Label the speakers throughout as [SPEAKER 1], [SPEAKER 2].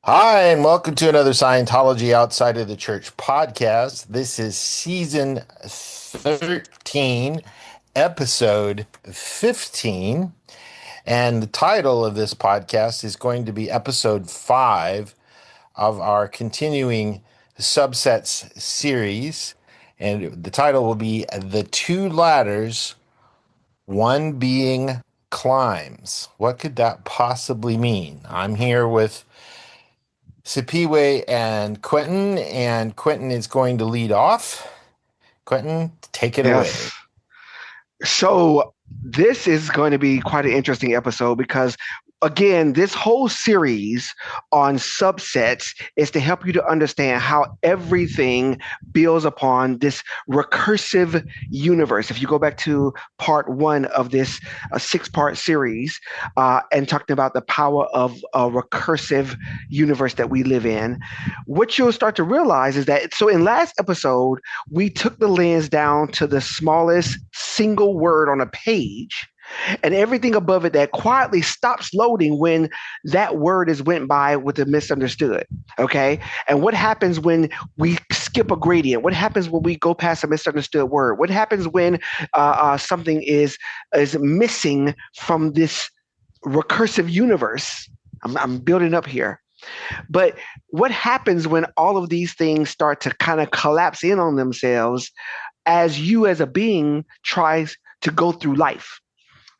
[SPEAKER 1] Hi, and welcome to another Scientology Outside of the Church podcast. This is season 13, episode 15. And the title of this podcast is going to be episode 5 of our continuing subsets series. And the title will be The Two Ladders, One Being Climbs. What could that possibly mean? I'm here with Simphiwe and Quenton is going to lead off. Quenton, take it away.
[SPEAKER 2] Yes. So this is going to be quite an interesting episode because, again, this whole series on subsets is to help you to understand how everything builds upon this recursive universe. If you go back to part one of this 6-part series and talking about the power of a recursive universe that we live in, what you'll start to realize is that, so in last episode, we took the lens down to the smallest single word on a page and everything above it that quietly stops loading when that word is went by with a misunderstood. Okay. And what happens when we skip a gradient? What happens when we go past a misunderstood word? What happens when something is missing from this recursive universe? I'm building up here. But what happens when all of these things start to kind of collapse in on themselves as you as a being tries to go through life?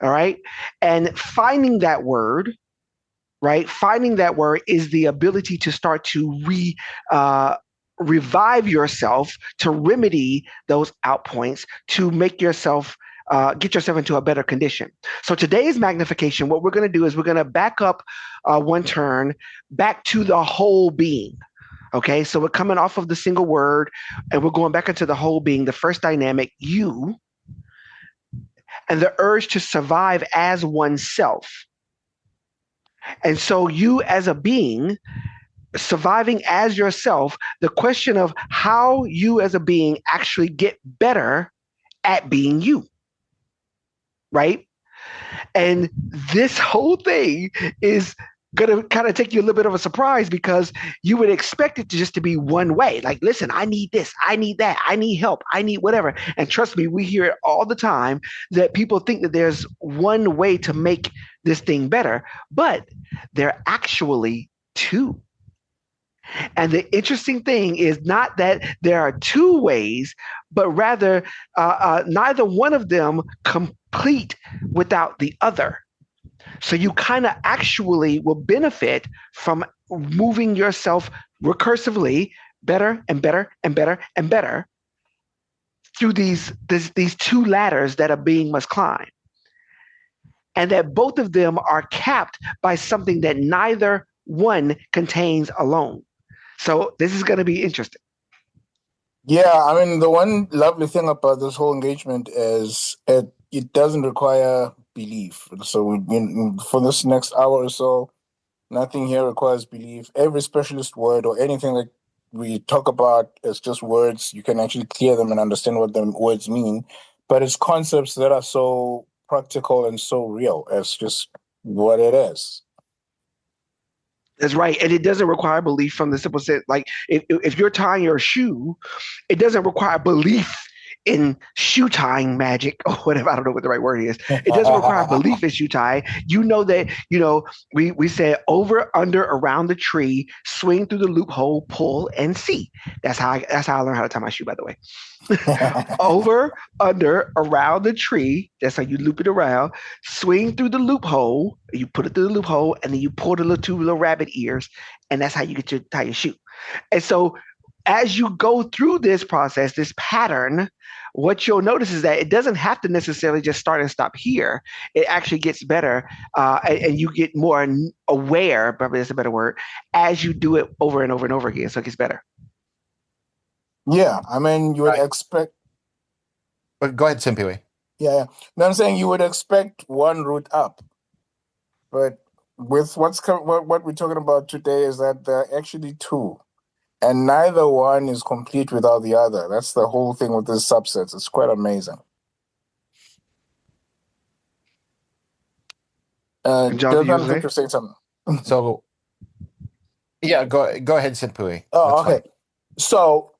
[SPEAKER 2] All right. And finding that word, right? Finding that word is the ability to start to revive yourself, to remedy those outpoints, to make yourself get yourself into a better condition. So today's magnification, what we're going to do is we're going to back up one turn back to the whole being. Okay, so we're coming off of the single word and we're going back into the whole being, the first dynamic, you, and the urge to survive as oneself. And so you as a being, surviving as yourself, the question of how you as a being actually get better at being you, right? And this whole thing is going to kind of take you a little bit of a surprise because you would expect it to just to be one way. Like, listen, I need this, I need that, I need help, I need whatever. And trust me, we hear it all the time that people think that there's one way to make this thing better, but there are actually two. And the interesting thing is not that there are two ways, but rather neither one of them complete without the other. So you kind of actually will benefit from moving yourself recursively better and better and better and better through these two ladders that a being must climb. And that both of them are capped by something that neither one contains alone. So this is going to be interesting.
[SPEAKER 3] Yeah, I mean, the one lovely thing about this whole engagement is it doesn't require belief. So for this next hour or so, nothing here requires belief. Every specialist word or anything that we talk about is just words. You can actually clear them and understand what the words mean. But it's concepts that are so practical and so real. It's just what it is.
[SPEAKER 2] That's right. And it doesn't require belief from the simple sense. Like if you're tying your shoe, it doesn't require belief in shoe tying magic or whatever. I don't know what the right word is. It doesn't require belief in shoe tying. You know that, we said over, under, around the tree, swing through the loophole, pull and see. That's how I learned how to tie my shoe, by the way. Over, under, around the tree. That's how you loop it around. Swing through the loophole. You put it through the loophole, and then you pull the two little rabbit ears, and that's how you get to tie your shoe. And so, as you go through this process, this pattern, what you'll notice is that it doesn't have to necessarily just start and stop here. It actually gets better, and you get more aware. Probably that's a better word, as you do it over and over and over again. So it gets better.
[SPEAKER 3] Yeah, I mean, you would expect.
[SPEAKER 1] But go ahead, Simphiwe.
[SPEAKER 3] Yeah. No, I'm saying you would expect one route up, but with what we're talking about today is that there are actually two, and neither one is complete without the other. That's the whole thing with these subsets. It's quite amazing.
[SPEAKER 2] And John, did you
[SPEAKER 3] Jonathan,
[SPEAKER 2] want
[SPEAKER 3] I
[SPEAKER 2] to
[SPEAKER 3] think
[SPEAKER 2] say?
[SPEAKER 3] you're saying something.
[SPEAKER 1] So yeah, go ahead, Simpui.
[SPEAKER 3] Oh,
[SPEAKER 1] That's fine.
[SPEAKER 3] okay. So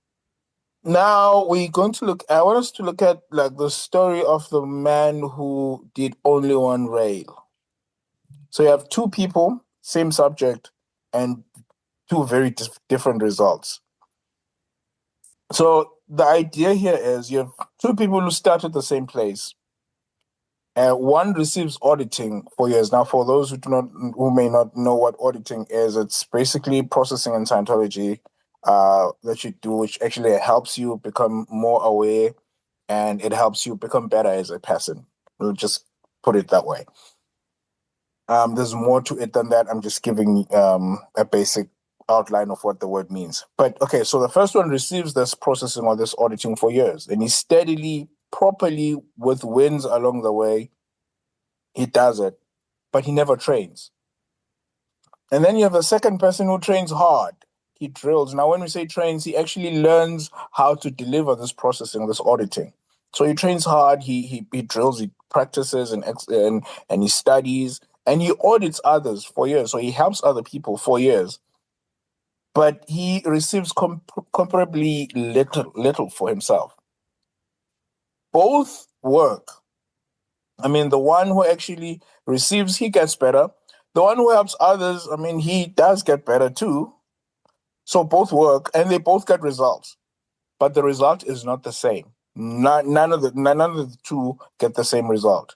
[SPEAKER 3] now we're going to look. I want us to look at like the story of the man who did only one rail. So you have two people, same subject, and two very different results. So the idea here is you have two people who start at the same place. One receives auditing for years. Now, for those who may not know what auditing is, it's basically processing in Scientology that you do, which actually helps you become more aware and it helps you become better as a person. We'll just put it that way. There's more to it than that. I'm just giving a basic outline of what the word means. But okay, so the first one receives this processing or this auditing for years, and he steadily, properly, with wins along the way, he does it, but he never trains. And then you have the second person who trains hard. He drills. Now, when we say trains, he actually learns how to deliver this processing, this auditing. So he trains hard. He drills. He practices and he studies and he audits others for years. So he helps other people for years, but he receives comparably little for himself. Both work. I mean, the one who actually receives, he gets better. The one who helps others, I mean, he does get better too. So both work and they both get results, but the result is not the same. None of the two get the same result.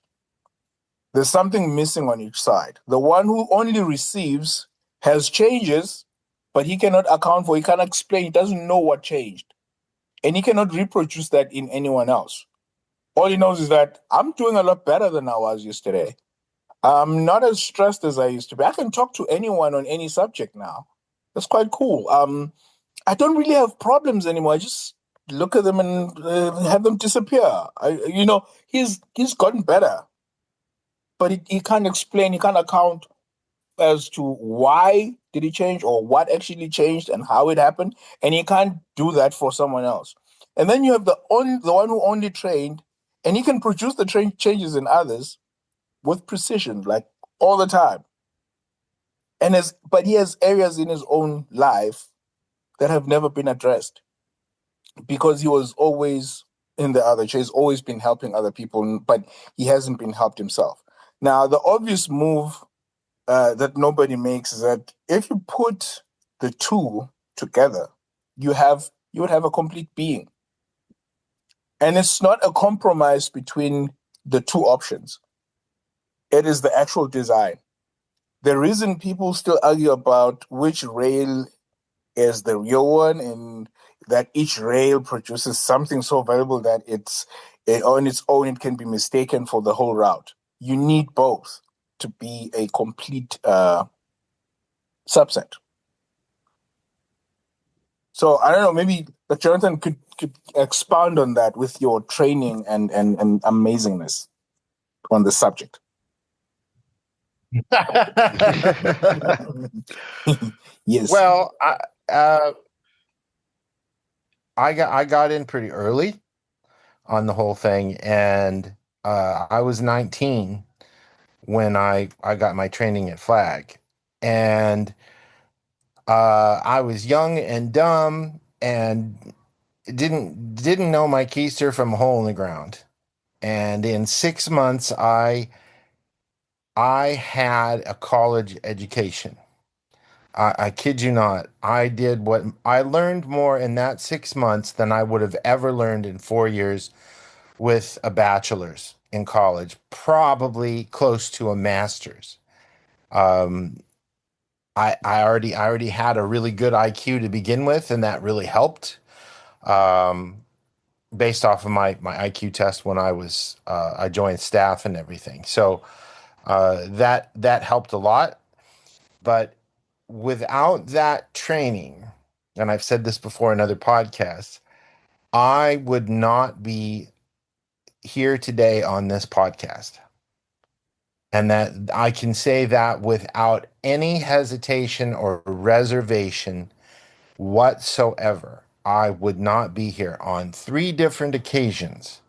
[SPEAKER 3] There's something missing on each side. The one who only receives has changes, but he cannot account for, he cannot explain, he doesn't know what changed. And he cannot reproduce that in anyone else. All he knows is that I'm doing a lot better than I was yesterday. I'm not as stressed as I used to be. I can talk to anyone on any subject now. That's quite cool. I don't really have problems anymore. I just look at them and have them disappear. He's gotten better, but he can't explain. He can't account as to why did he change or what actually changed and how it happened, and he can't do that for someone else. And then you have the one who only trained, and he can produce the changes in others with precision, like all the time. But he has areas in his own life that have never been addressed because he was always in the other. He's always been helping other people, but he hasn't been helped himself. Now, the obvious move that nobody makes is that if you put the two together, you would have a complete being, and it's not a compromise between the two options. It is the actual design. The reason people still argue about which rail is the real one and that each rail produces something so valuable that on its own it can be mistaken for the whole route. You need both to be a complete subset. So I don't know, maybe Jonathan could expound on that with your training and amazingness on the subject. Yes.
[SPEAKER 1] Well, uh, I got in pretty early on the whole thing, and I was 19 when I got my training at Flag, and I was young and dumb and didn't know my keister from a hole in the ground. And in 6 months, I had a college education. I kid you not. I learned more in that 6 months than I would have ever learned in 4 years with a bachelor's in college, probably close to a master's. Um, I already had a really good IQ to begin with, and that really helped. Um, Based off of my IQ test when I joined staff and everything. So that helped a lot. But without that training, and I've said this before in other podcasts, I would not be here today on this podcast. And that I can say that without any hesitation or reservation whatsoever. I would not be here on 3 different occasions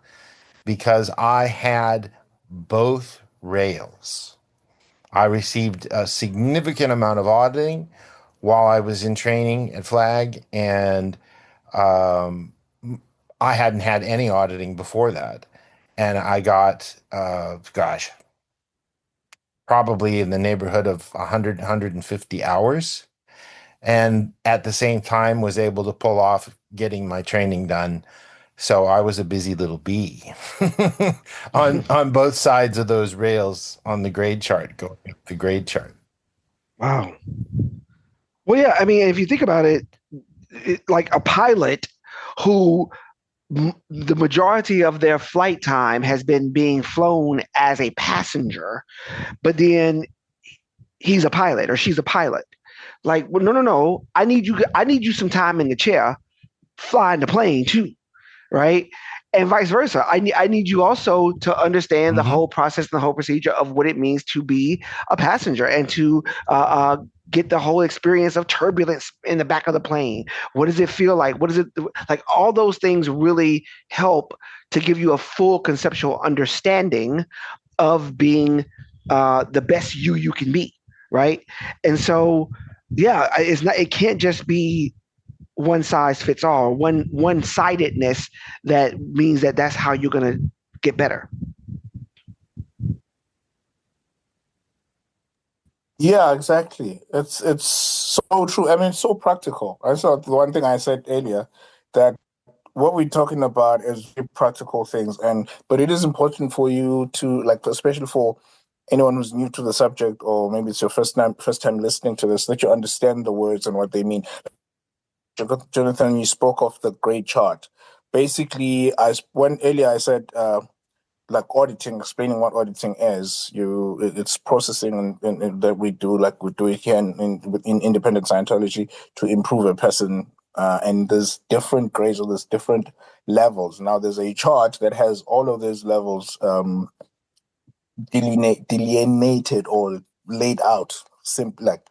[SPEAKER 1] because I had both rails. I received a significant amount of auditing while I was in training at Flag, and um, I hadn't had any auditing before that. And I got, probably in the neighborhood of 100, 150 hours. And at the same time, was able to pull off getting my training done. So I was a busy little bee on both sides of those rails on the grade chart, going up the grade chart.
[SPEAKER 2] Wow. Well, yeah, I mean, if you think about it, like a pilot who the majority of their flight time has been being flown as a passenger, but then he's a pilot or she's a pilot. Like, well, no, no, no. I need you some time in the chair flying the plane too, right? And vice versa. I need you also to understand the whole process and the whole procedure of what it means to be a passenger and to get the whole experience of turbulence in the back of the plane. What does it feel like? What is it like? All those things really help to give you a full conceptual understanding of being the best you can be, right? And so, yeah, it's not. It can't just be one size fits all, one sidedness that means that that's how you're going to get better.
[SPEAKER 3] Yeah, exactly. It's so true. I mean, it's so practical. I saw the one thing I said earlier that what we're talking about is very practical things, and but it is important for you to like, especially for anyone who's new to the subject, or maybe it's your first time listening to this, that you understand the words and what they mean. Jonathan, you spoke of the grade chart. Basically, when earlier I said like auditing, explaining what auditing is. It's processing and that we do, like we do it here in independent Scientology, to improve a person. And there's different grades, or there's different levels. Now there's a chart that has all of those levels delineated or laid out, simple, like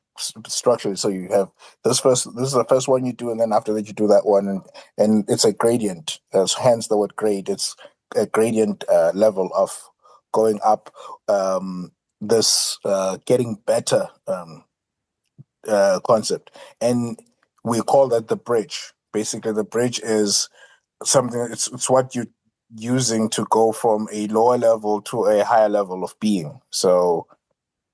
[SPEAKER 3] structured. So you have this is the first one you do, and then after that you do that one, and it's a gradient. Hence the word grade. It's a gradient level of going up. This getting better concept, and we call that the bridge. Basically, the bridge is something. It's what you're using to go from a lower level to a higher level of being. So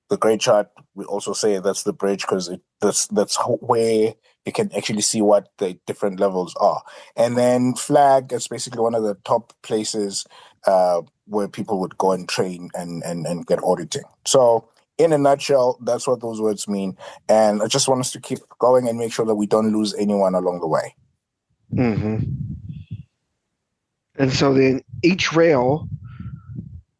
[SPEAKER 3] the grade chart, we also say that's the bridge, because that's where you can actually see what the different levels are. And then Flag is basically one of the top places where people would go and train and get auditing. So in a nutshell, that's what those words mean. And I just want us to keep going and make sure that we don't lose anyone along the way.
[SPEAKER 2] Mm-hmm. And so then each rail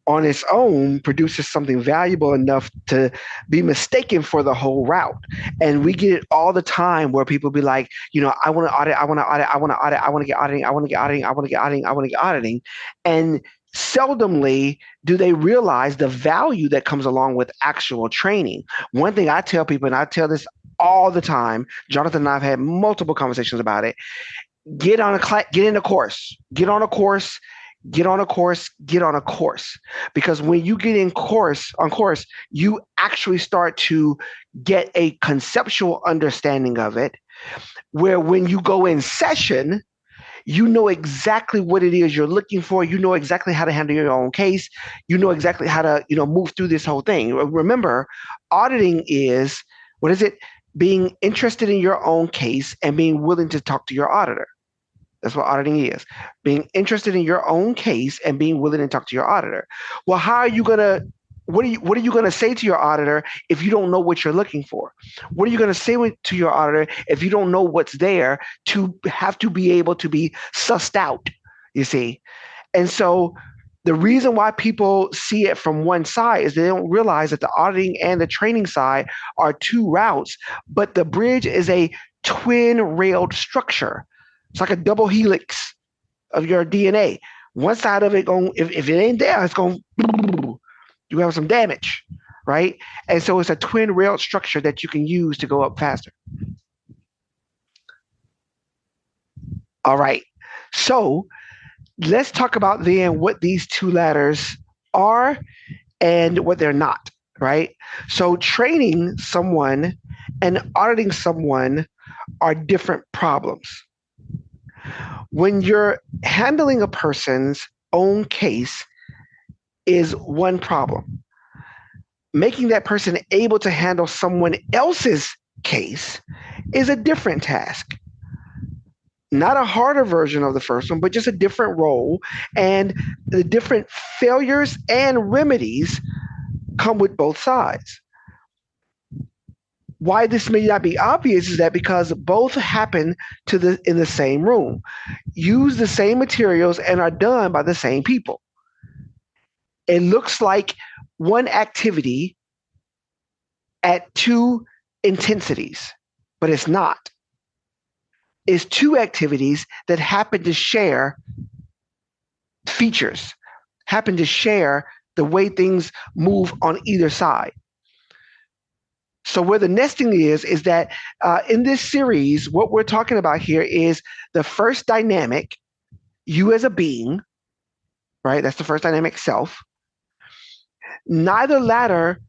[SPEAKER 2] on its own produces something valuable enough to be mistaken for the whole route. And we get it all the time where people be like, I want to audit, I want to audit, I want to audit, I want to get auditing, I want to get auditing, I want to get auditing, I want to get auditing. And seldomly do they realize the value that comes along with actual training. One thing I tell people, and I tell this all the time, Jonathan and I have had multiple conversations about it. Get in a course, get on a course, get on a course, get on a course. Because when you get on course, you actually start to get a conceptual understanding of it, where when you go in session, you know exactly what it is you're looking for. You know exactly how to handle your own case. You know exactly how to, move through this whole thing. Remember, auditing is, what is it? Being interested in your own case and being willing to talk to your auditor. That's what auditing is. Being interested in your own case and being willing to talk to your auditor. Well, how are you gonna? What are you gonna say to your auditor if you don't know what you're looking for? What are you gonna say to your auditor if you don't know what's there to have to be able to be sussed out? You see, and so the reason why people see it from one side is they don't realize that the auditing and the training side are two routes, but the bridge is a twin-railed structure. It's like a double helix of your DNA. One side of it if it ain't there, it's going you have some damage, right? And so it's a twin rail structure that you can use to go up faster. All right. So let's talk about then what these two ladders are and what they're not. right? So training someone and auditing someone are different problems. When you're handling a person's own case is one problem. Making that person able to handle someone else's case is a different task. Not a harder version of the first one, but just a different role. And the different failures and remedies come with both sides. Why this may not be obvious is that because both happen in the same room, use the same materials, and are done by the same people. It looks like one activity at two intensities, but it's not. It's two activities that happen to share features, happen to share the way things move on either side. So where the nesting is that in this series, what we're talking about here is the first dynamic, you as a being, right? That's the first dynamic, self. Neither latter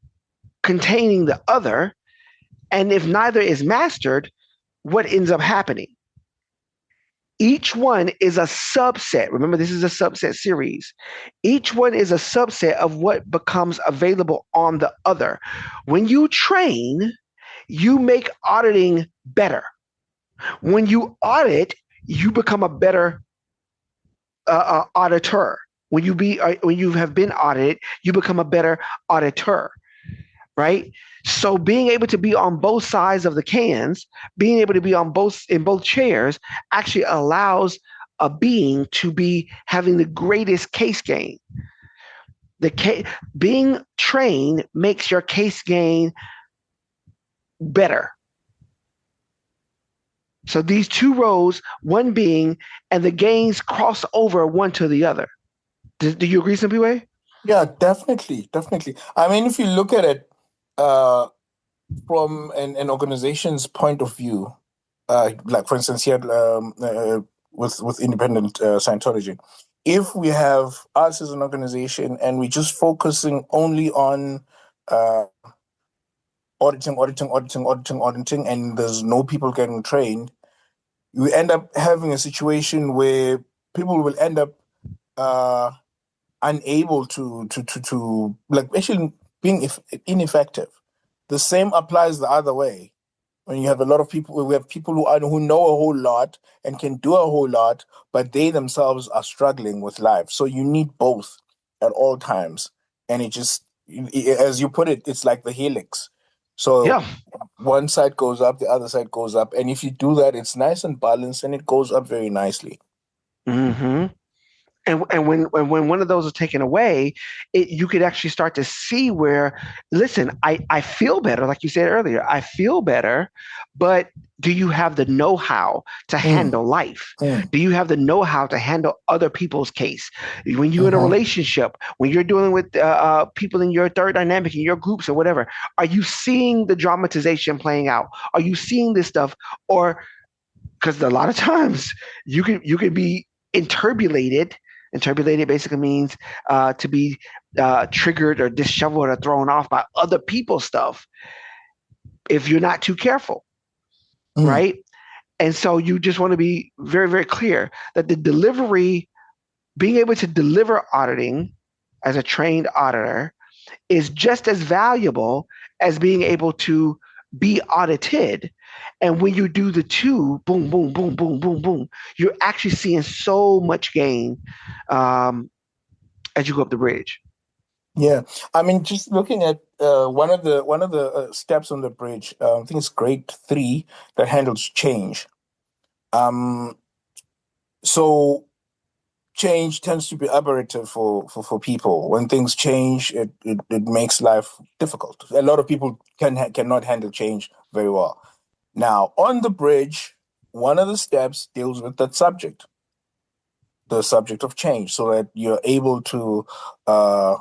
[SPEAKER 2] containing the other. And if neither is mastered, what ends up happening? Each one is a subset. Remember, this is a subset series. Each one is a subset of what becomes available on the other. When you train, you make auditing better. When you audit, you become a better auditor. When you have been audited, you become a better auditor, right? So being able to be on both sides of the cans, being able to be in both chairs, actually allows a being to be having the greatest case gain. Being trained makes your case gain better. So these two roles, one being, and the gains cross over one to the other. Do you agree, Simphiwe?
[SPEAKER 3] Yeah, definitely, definitely. I mean, if you look at it from an organization's point of view, like for instance here with independent Scientology, if we have us as an organization and we're just focusing only on auditing, and there's no people getting trained, you end up having a situation where people will end up unable to like actually being ineffective. The same applies the other way. When you have a lot of people, we have people who know a whole lot and can do a whole lot, but they themselves are struggling with life. So you need both at all times, and as you put it, it's like the helix. So
[SPEAKER 2] Yeah.
[SPEAKER 3] one side goes up, the other side goes up, and if you do that, it's nice and balanced, and it goes up very nicely.
[SPEAKER 2] Mm-hmm. And when one of those is taken away, you could actually start to see where, listen, I feel better, like you said earlier, I feel better, but do you have the know-how to
[SPEAKER 3] Mm,
[SPEAKER 2] handle life?
[SPEAKER 3] mm,
[SPEAKER 2] Do you have the know-how to handle other people's case? When you're in a
[SPEAKER 3] mhm.
[SPEAKER 2] relationship, when you're dealing with people in your third dynamic, in your groups or whatever, are you seeing the dramatization playing out? Are you seeing this stuff? Or because a lot of times you could be interbulated. Interbulated basically means to be triggered or disheveled or thrown off by other people's stuff if you're not too careful,
[SPEAKER 3] Mm.
[SPEAKER 2] right? And so you just want to be very, very clear that the delivery, being able to deliver auditing as a trained auditor is just as valuable as being able to be audited. And when you do the two, boom, boom, boom, boom, boom, boom, you're actually seeing so much gain as you go up the bridge.
[SPEAKER 3] Yeah, I mean, just looking at one of the steps on the bridge, I think it's grade 3 that handles change. Um, so change tends to be aberrative for people. When things change, it makes life difficult. A lot of people cannot handle change very well. Now, on the bridge, one of the steps deals with that subject, the subject of change, so that you're able to uh,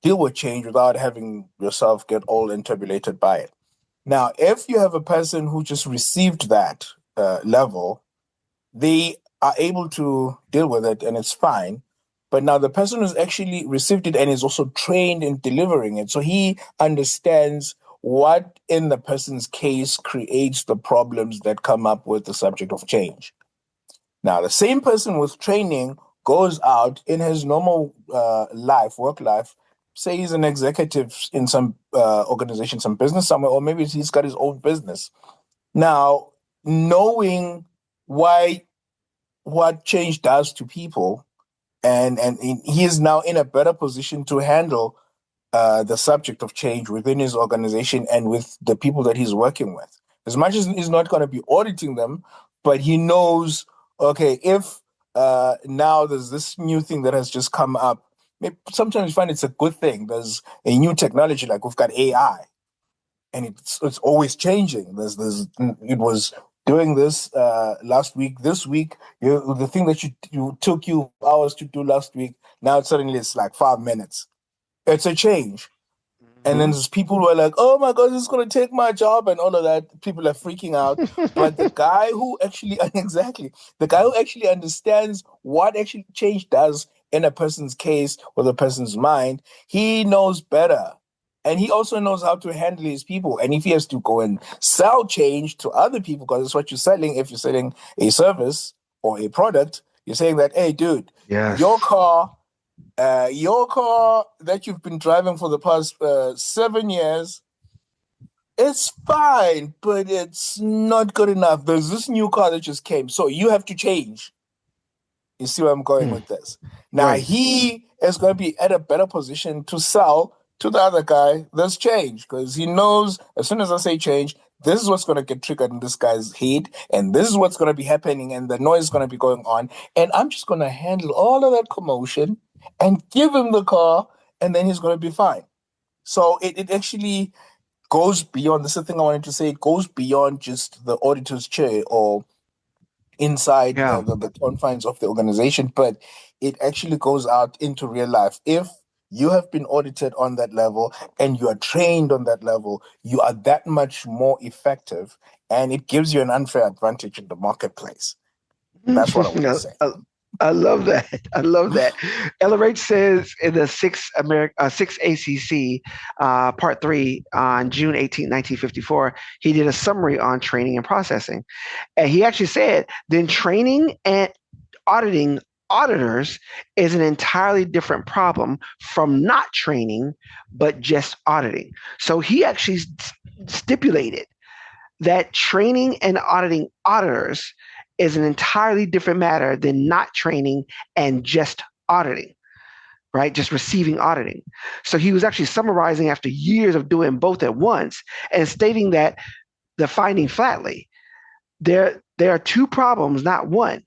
[SPEAKER 3] deal with change without having yourself get all interpolated by it. Now, if you have a person who just received that level, they are able to deal with it and it's fine. But now the person who's actually received it and is also trained in delivering it. So he understands what in the person's case creates the problems that come up with the subject of change. Now, the same person with training goes out in his normal life, work life, say he's an executive in some organization, some business somewhere, or maybe he's got his own business. Now, knowing what change does to people, and he is now in a better position to handle the subject of change within his organization and with the people that he's working with. As much as he's not going to be auditing them, but he knows, okay, if now there's this new thing that has just come up, sometimes you find it's a good thing. There's a new technology, like we've got AI, and it's always changing. It was doing this last week. This week, the thing that you took you hours to do last week, now suddenly it's like 5 minutes. It's a change. And then there's people who are like, oh my God, this is going to take my job and all of that. People are freaking out. But the guy who actually, exactly, the guy who actually understands what actually change does in a person's case or the person's mind, he knows better. And he also knows how to handle his people. And if he has to go and sell change to other people, because it's what you're selling, if you're selling a service or a product, you're saying that, hey, dude,
[SPEAKER 2] Yes.
[SPEAKER 3] your car that you've been driving for the past 7 years, it's fine, but it's not good enough. There's this new car that just came, so you have to change. You see where I'm going with this? Now,
[SPEAKER 2] Right.
[SPEAKER 3] he is going to be at a better position to sell to the other guy this change, because he knows as soon as I say change, this is what's going to get triggered in this guy's head, and this is what's going to be happening, and the noise is going to be going on, and I'm just going to handle all of that commotion and give him the car, and then he's going to be fine. So it actually goes beyond, this is the thing I wanted to say, it goes beyond just the auditor's chair or inside the confines of the organization, but it actually goes out into real life. If you have been audited on that level and you are trained on that level, you are that much more effective, and it gives you an unfair advantage in the marketplace. That's what I want to say.
[SPEAKER 2] I love that. I love that. LRH says in the 6 ACC Part 3 on June 18, 1954, he did a summary on training and processing. And he actually said, then training and auditing auditors is an entirely different problem from not training, but just auditing. So he actually stipulated that training and auditing auditors is an entirely different matter than not training and just auditing, right? Just receiving auditing. So he was actually summarizing after years of doing both at once and stating that the finding flatly, there are two problems, not one.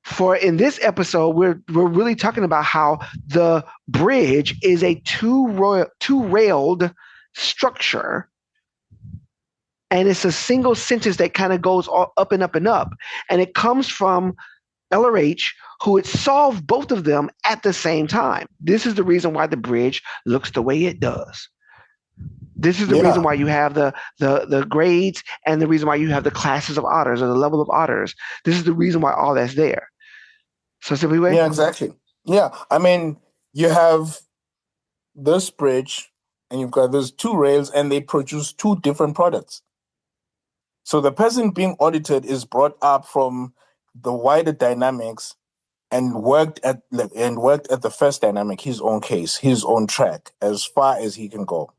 [SPEAKER 2] For in this episode, we're really talking about how the bridge is a two-railed structure. And it's a single sentence that kind of goes all up and up and up. And it comes from LRH, who had solved both of them at the same time. This is the reason why the bridge looks the way it does. This is the reason why you have the grades and the reason why you have the classes of auditors or the level of auditors. This is the reason why all that's there. So Simphiwe?
[SPEAKER 3] Yeah, exactly. Yeah, I mean, you have this bridge and you've got those two rails, and they produce two different products. So the person being audited is brought up from the wider dynamics and worked at the first dynamic, his own case, his own track, as far as he can go.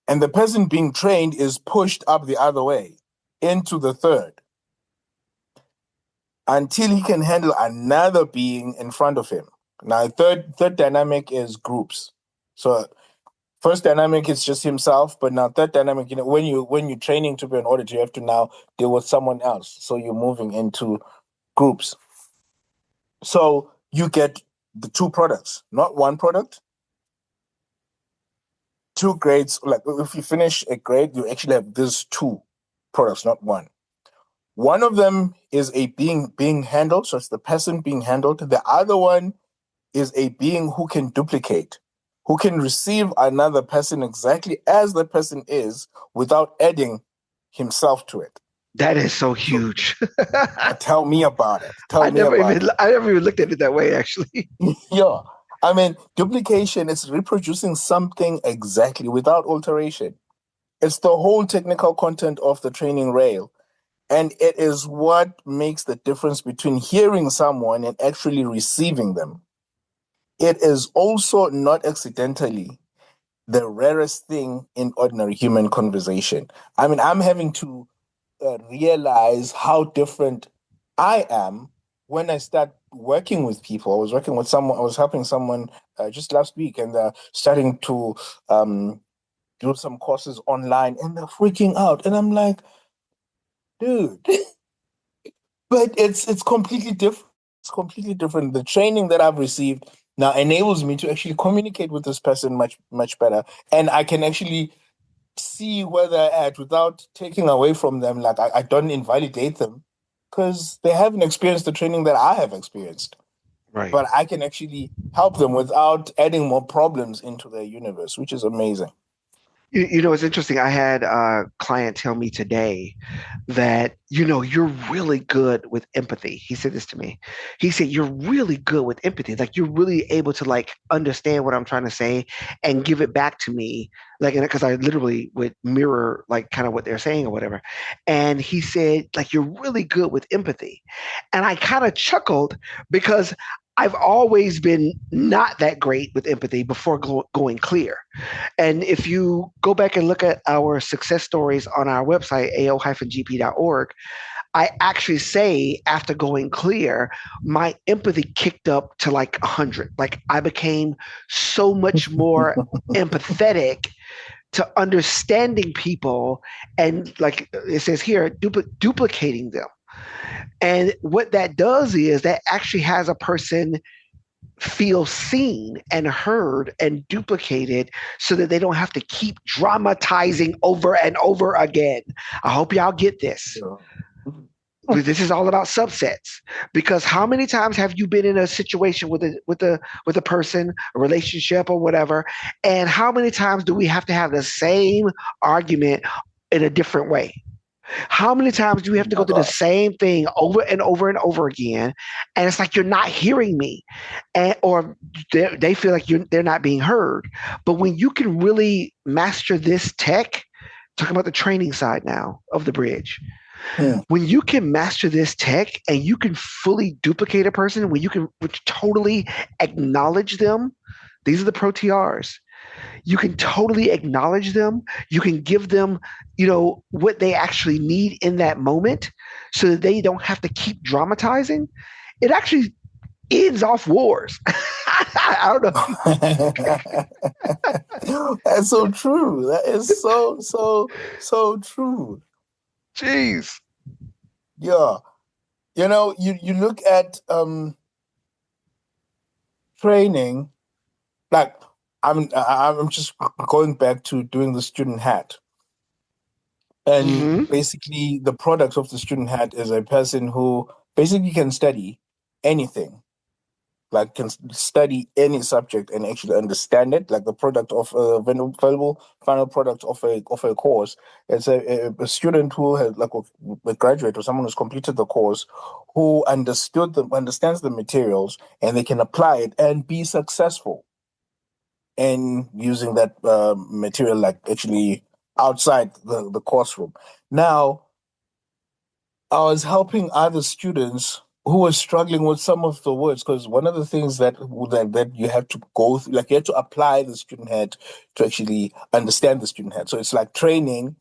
[SPEAKER 3] And the person being trained is pushed up the other way into the third until he can handle another being in front of him. Now, third dynamic is groups. So first dynamic is just himself, but now third dynamic, when you're training to be an auditor, you have to now deal with someone else. So you're moving into groups. So you get the two products, not one product, two grades. Like if you finish a grade, you actually have these two products, not one. One of them is a being handled, so it's the person being handled. The other one is a being who can duplicate, who can receive another person exactly as the person is without adding himself to it.
[SPEAKER 2] That is so huge.
[SPEAKER 3] Tell me about it. Tell me about it.
[SPEAKER 2] I never even looked at it that way, actually.
[SPEAKER 3] Yeah. I mean, duplication is reproducing something exactly without alteration. It's the whole technical content of the training rail. And it is what makes the difference between hearing someone and actually receiving them. It is also not accidentally the rarest thing in ordinary human conversation. I mean, I'm having to realize how different I am when I start working with people. I was working with someone, I was helping someone just last week, and starting to do some courses online, and they're freaking out. And I'm like, dude, but it's completely different. It's completely different. The training that I've received now enables me to actually communicate with this person much better, and I can actually see where they're at without taking away from them. Like I don't invalidate them because they haven't experienced the training that I have experienced.
[SPEAKER 2] Right.
[SPEAKER 3] But I can actually help them without adding more problems into their universe, which is amazing.
[SPEAKER 2] You know, it's interesting. I had a client tell me today that, you're really good with empathy. He said this to me. He said, you're really good with empathy. Like you're really able to like understand what I'm trying to say and give it back to me. Like, because I literally would mirror like kind of what they're saying or whatever. And he said, like, you're really good with empathy. And I kind of chuckled because I've always been not that great with empathy before going clear. And if you go back and look at our success stories on our website, ao-gp.org, I actually say after going clear, my empathy kicked up to like 100. Like I became so much more empathetic to understanding people and, like it says here, duplicating them. And what that does is that actually has a person feel seen and heard and duplicated so that they don't have to keep dramatizing over and over again. I hope y'all get this. This is all about subsets, because how many times have you been in a situation with a person, a relationship or whatever, and how many times do we have to have the same argument in a different way? How many times do we have to go through the same thing over and over and over again? And it's like, you're not hearing me, or they feel like they're not being heard. But when you can really master this tech, talking about the training side now of the bridge, when you can master this tech and you can fully duplicate a person, when you can totally acknowledge them, these are the pro TRs. You can totally acknowledge them. You can give them, what they actually need in that moment so that they don't have to keep dramatizing. It actually ends off wars. I don't
[SPEAKER 3] know. That's so true. That is so true.
[SPEAKER 2] Jeez.
[SPEAKER 3] Yeah. You look at training, like I'm just going back to doing the student hat. And basically the product of the student hat is a person who basically can study anything, like can study any subject and actually understand it. Like the product of a valuable final product of a course. It's a student who has, like a graduate or someone who's completed the course, who understands the materials, and they can apply it and be successful in using that material, like actually outside the course room. Now, I was helping other students who were struggling with some of the words, because one of the things that you have to go through, like you have to apply the student head to actually understand the student head. So it's like training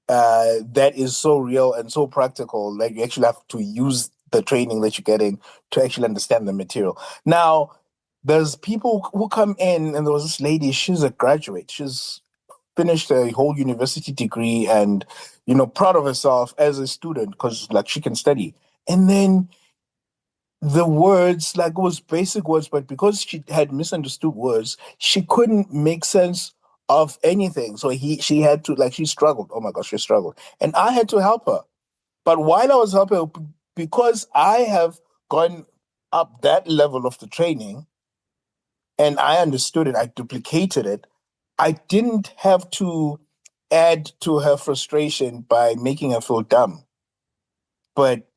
[SPEAKER 3] that is so real and so practical. Like you actually have to use the training that you're getting to actually understand the material. Now, there's people who come in, and there was this lady, she's a graduate. She's finished a whole university degree and, proud of herself as a student because, like, she can study. And then the words, like, it was basic words, but because she had misunderstood words, she couldn't make sense of anything. So she had to, like, she struggled. Oh my gosh, she struggled. And I had to help her. But while I was helping her, because I have gone up that level of the training, and I understood it, I duplicated it, I didn't have to add to her frustration by making her feel dumb. But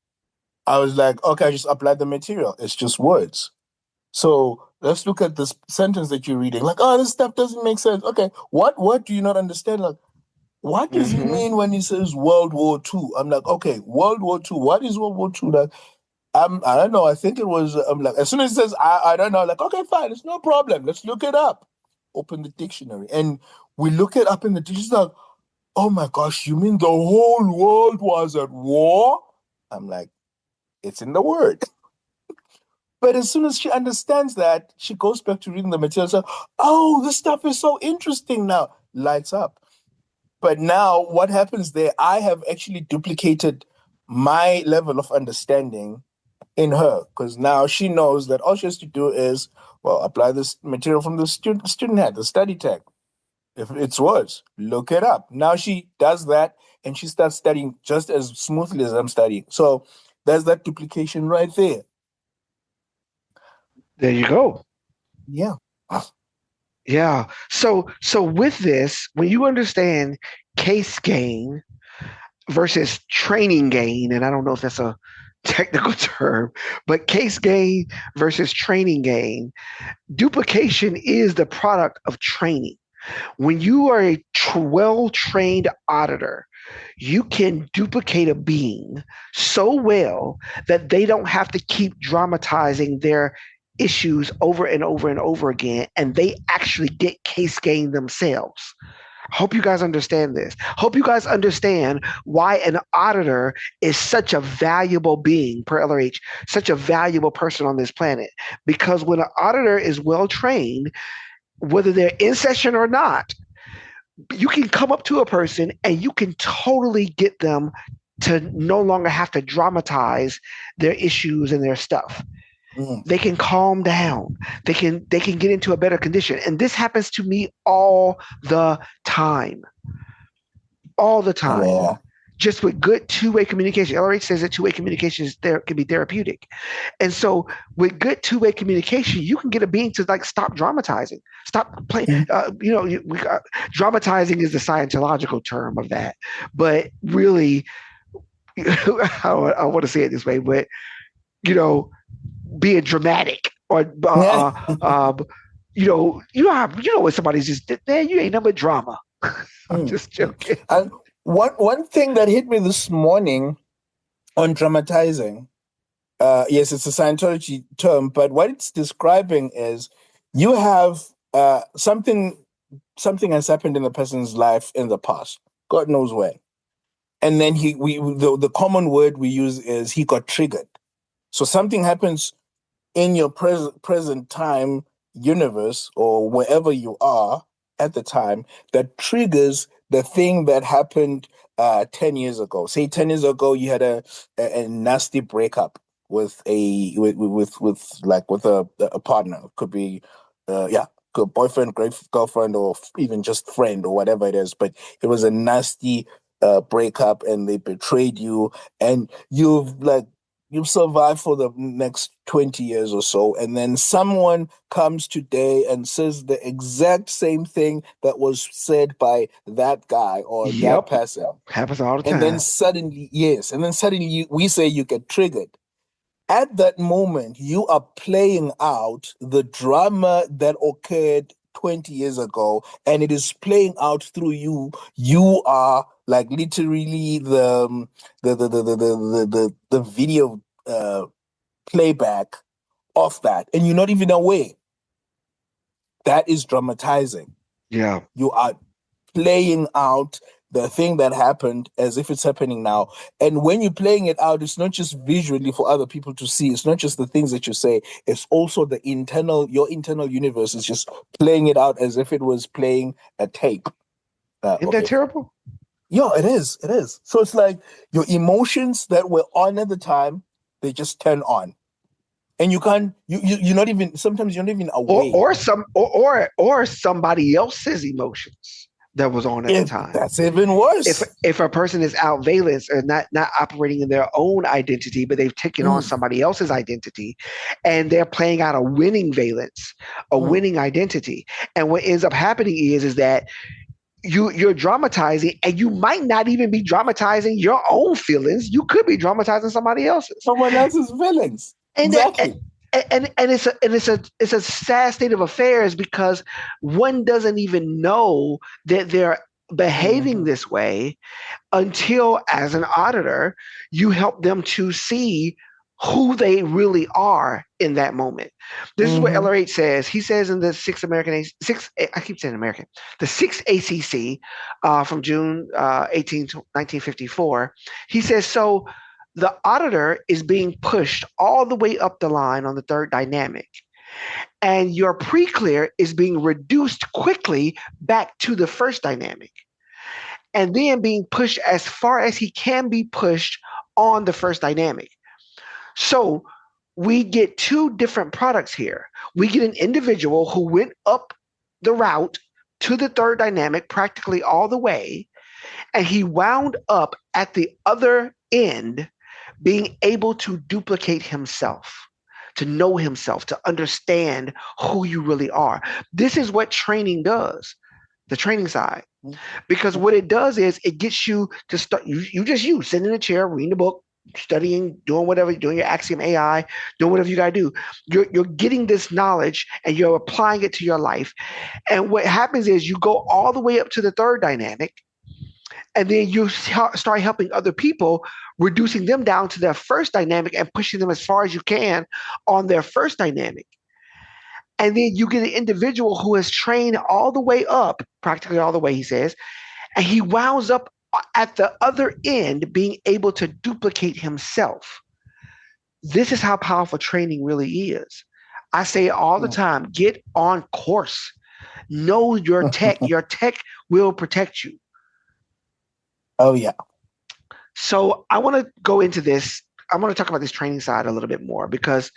[SPEAKER 3] I was like, okay, I just applied the material. It's just words. So let's look at this sentence that you're reading. Like, oh, this stuff doesn't make sense. Okay, what do you not understand? Like, what does he mean when he says World War II? I'm like, okay, World War II. What is World War II? Like, I don't know. I think it was. I'm like, as soon as it says, I don't know. Like, okay, fine, it's no problem. Let's look it up. Open the dictionary, and we look it up in the dictionary. Like, oh my gosh, you mean the whole world was at war? I'm like, it's in the word. But as soon as she understands that, she goes back to reading the material. So, oh, this stuff is so interesting now. Lights up. But now what happens there, I have actually duplicated my level of understanding in her, because now she knows that all she has to do is, well, apply this material from the student had, the study tag. If it's words, look it up. Now she does that and she starts studying just as smoothly as I'm studying. So there's that duplication right there.
[SPEAKER 2] There you go.
[SPEAKER 3] Yeah.
[SPEAKER 2] Yeah. So with this, when you understand case gain versus training gain, and I don't know if that's a technical term, but case gain versus training gain, duplication is the product of training. When you are a well-trained auditor, you can duplicate a being so well that they don't have to keep dramatizing their issues over and over and over again, and they actually get case gain themselves. Hope you guys understand this. Hope you guys understand why an auditor is such a valuable being, per LRH, such a valuable person on this planet. Because when an auditor is well trained, whether they're in session or not, you can come up to a person and you can totally get them to no longer have to dramatize their issues and their stuff. They can calm down. They can get into a better condition. And this happens to me all the time. All the time. Yeah. Just with good two-way communication. LRH says that two-way communication can be therapeutic. And so with good two-way communication, you can get a being to like stop dramatizing, stop playing. Dramatizing is the Scientological term of that. But really, I want to say it this way, but, being dramatic or, when somebody's just, man, you ain't nothing but drama. I'm just joking.
[SPEAKER 3] And one thing that hit me this morning on dramatizing, yes, it's a Scientology term, but what it's describing is you have something has happened in the person's life in the past, God knows when, and then the common word we use is he got triggered. So something happens in your present time universe or wherever you are at the time that triggers the thing that happened 10 years ago. Say 10 years ago you had a nasty breakup with a partner. It could be boyfriend, girlfriend, or even just friend or whatever it is, but it was a nasty breakup and they betrayed you, and you've survived for the next 20 years or so, and then someone comes today and says the exact same thing that was said by that guy or that person.
[SPEAKER 2] Happens all the time.
[SPEAKER 3] And then suddenly we say you get triggered. At that moment, you are playing out the drama that occurred 20 years ago, and it is playing out through you. You are like literally the video playback of that, and you're not even aware. That is dramatizing.
[SPEAKER 2] Yeah.
[SPEAKER 3] You are playing out the thing that happened as if it's happening now. And when you're playing it out, it's not just visually for other people to see. It's not just the things that you say. It's also your internal universe is just playing it out as if it was playing a tape.
[SPEAKER 2] Isn't that terrible?
[SPEAKER 3] Yeah, it is. It is. So it's like your emotions that were on at the time, they just turn on. And you can't, you're not even, sometimes you're not even aware.
[SPEAKER 2] Or somebody else's emotions that was on at the time.
[SPEAKER 3] That's even worse.
[SPEAKER 2] If a person is out valence or not operating in their own identity, but they've taken on somebody else's identity, and they're playing out a winning valence, a winning identity. And what ends up happening is that you're dramatizing, and you might not even be dramatizing your own feelings. You could be dramatizing somebody else's.
[SPEAKER 3] Someone else's feelings.
[SPEAKER 2] And
[SPEAKER 3] Exactly.
[SPEAKER 2] it's a sad state of affairs, because one doesn't even know that they're behaving this way until, as an auditor, you help them to see who they really are in that moment. This is what LRH says. He says in the I keep saying American, the sixth ACC from June 18th, 1954. He says, so the auditor is being pushed all the way up the line on the third dynamic, and your pre-clear is being reduced quickly back to the first dynamic, and then being pushed as far as he can be pushed on the first dynamic. So we get two different products here. We get an individual who went up the route to the third dynamic practically all the way, and he wound up at the other end being able to duplicate himself, to know himself, to understand who you really are. This is what training does, the training side. Because what it does is it gets you to start, you sitting in a chair, reading a book, studying, doing whatever, doing your Axiom AI, doing whatever you got to do. You're getting this knowledge and you're applying it to your life. And what happens is you go all the way up to the third dynamic, and then you start helping other people, reducing them down to their first dynamic and pushing them as far as you can on their first dynamic. And then you get an individual who has trained all the way up, practically all the way, he says, and he wounds up at the other end being able to duplicate himself. This is how powerful training really is. I say it all the time, get on course. Know your tech. Your tech will protect you.
[SPEAKER 3] Oh, yeah.
[SPEAKER 2] So I want to go into this. I want to talk about this training side a little bit more, because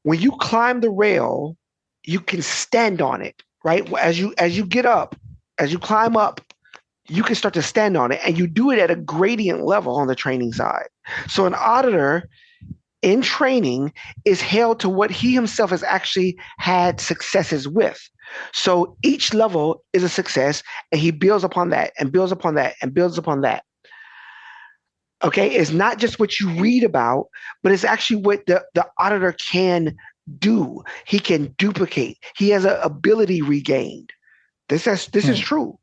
[SPEAKER 2] when you climb the rail, you can stand on it, right? As you get up, as you climb up, you can start to stand on it, and you do it at a gradient level on the training side. So an auditor in training is held to what he himself has actually had successes with. So each level is a success, and he builds upon that and builds upon that and builds upon that. Okay, it's not just what you read about, but it's actually what the auditor can do. He can duplicate. He has an ability regained. This is true.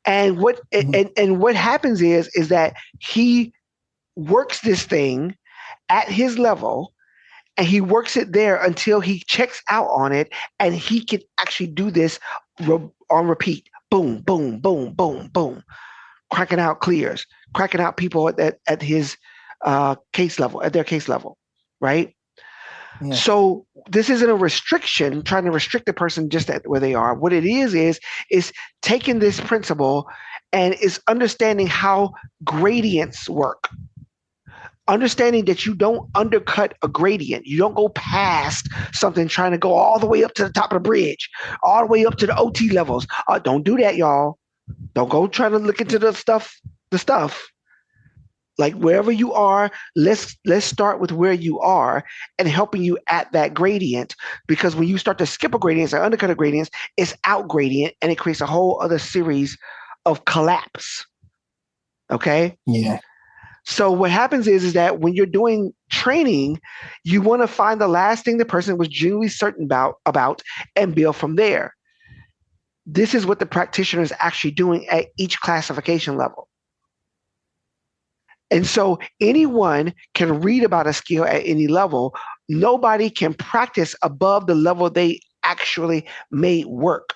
[SPEAKER 2] And what happens is that he works this thing at his level, and he works it there until he checks out on it, and he can actually do this on repeat. Boom, boom, boom, boom, boom. Cracking out clears, cracking out people at his case level, at their case level, right? Yeah. So this isn't a restriction, trying to restrict the person just at where they are. What it is taking this principle and is understanding how gradients work. Understanding that you don't undercut a gradient. You don't go past something trying to go all the way up to the top of the bridge, all the way up to the OT levels. Don't do that, y'all. Don't go trying to look into the stuff. Like wherever you are, let's start with where you are and helping you at that gradient, because when you start to skip a gradient or undercut a gradient, it's out gradient, and it creates a whole other series of collapse. Okay?
[SPEAKER 3] Yeah.
[SPEAKER 2] So what happens is that when you're doing training, you want to find the last thing the person was genuinely certain about and build from there. This is what the practitioner is actually doing at each classification level. And so anyone can read about a skill at any level. Nobody can practice above the level they actually made work.